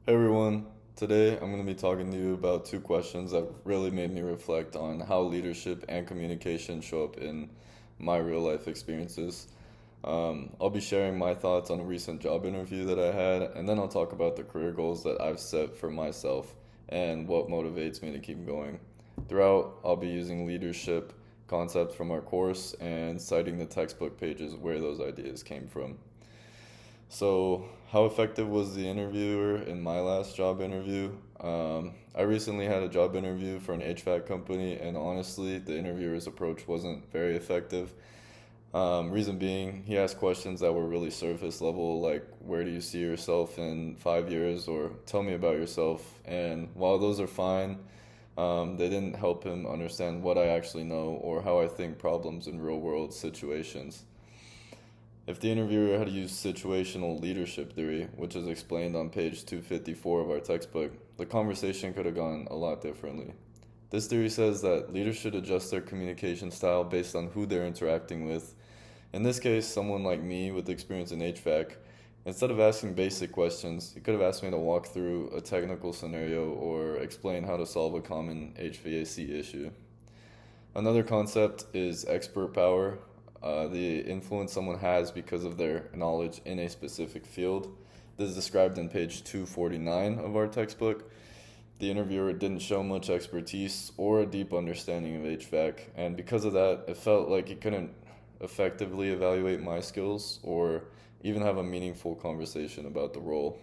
Hey everyone, today I'm going to be talking to you about two questions that really made me reflect on how leadership and communication show up in my real life experiences. I'll be sharing my thoughts on a recent job interview that I had, and then I'll talk about the career goals that I've set for myself and what motivates me to keep going. Throughout, I'll be using leadership concepts from our course and citing the textbook pages where those ideas came from. So, how effective was the interviewer in my last job interview? I recently had a job interview for an HVAC company, and honestly, the interviewer's approach wasn't very effective. Reason being, he asked questions that were really surface level, like, where do you see yourself in 5 years, or tell me about yourself. And while those are fine, they didn't help him understand what I actually know or how I think problems in real world situations. If the interviewer had used situational leadership theory, which is explained on page 254 of our textbook, the conversation could have gone a lot differently. This theory says that leaders should adjust their communication style based on who they're interacting with. In this case, someone like me with experience in HVAC, instead of asking basic questions, he could have asked me to walk through a technical scenario or explain how to solve a common HVAC issue. Another concept is expert power, the influence someone has because of their knowledge in a specific field. This is described in page 249 of our textbook. The interviewer didn't show much expertise or a deep understanding of HVAC, and because of that, it felt like he couldn't effectively evaluate my skills or even have a meaningful conversation about the role.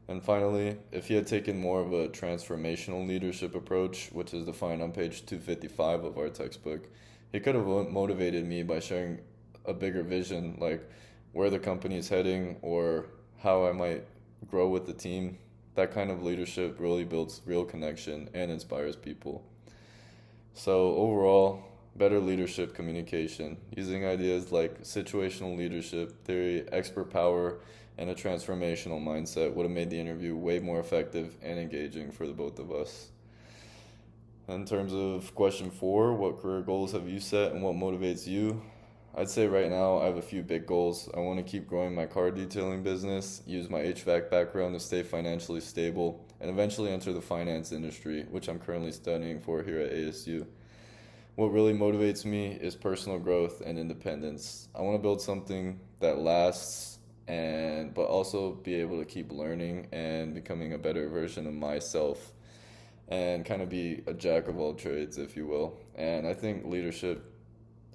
And finally, if he had taken more of a transformational leadership approach, which is defined on page 255 of our textbook, he could have motivated me by sharing a bigger vision, like where the company is heading or how I might grow with the team. That kind of leadership really builds real connection and inspires people. So, overall, better leadership communication, using ideas like situational leadership theory, expert power, and a transformational mindset would have made the interview way more effective and engaging for the both of us. In terms of question four, what career goals have you set and what motivates you? I'd say right now I have a few big goals. I want to keep growing my car detailing business, use my HVAC background to stay financially stable, and eventually enter the finance industry, which I'm currently studying for here at ASU. What really motivates me is personal growth and independence. I want to build something that lasts and but also be able to keep learning and becoming a better version of myself and kind of be a jack of all trades, if you will. And I think leadership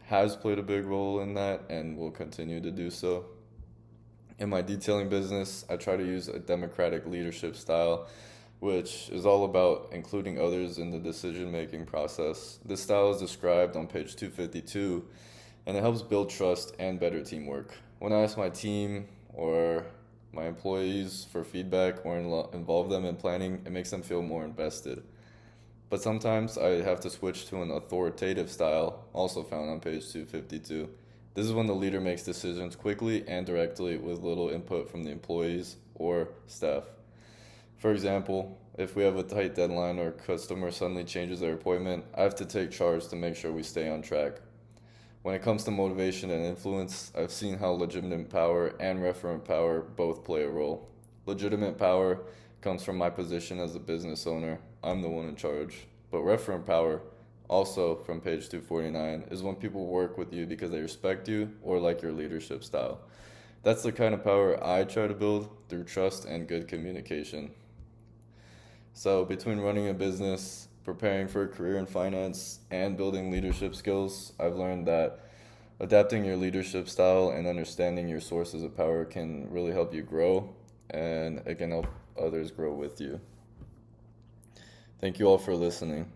has played a big role in that and will continue to do so. In my detailing business, I try to use a democratic leadership style, which is all about including others in the decision making process. This style is described on page 252, and it helps build trust and better teamwork. When I ask my team or my employees for feedback or involve them in planning, it makes them feel more invested. But sometimes I have to switch to an authoritative style, also found on page 252. This is when the leader makes decisions quickly and directly with little input from the employees or staff. For example, if we have a tight deadline or a customer suddenly changes their appointment, I have to take charge to make sure we stay on track. When it comes to motivation and influence, I've seen how legitimate power and referent power both play a role. Legitimate power comes from my position as a business owner. I'm the one in charge. But referent power, also from page 249, is when people work with you because they respect you or like your leadership style. That's the kind of power I try to build through trust and good communication. So, between running a business, preparing for a career in finance, and building leadership skills, I've learned that adapting your leadership style and understanding your sources of power can really help you grow, and it can help others grow with you. Thank you all for listening.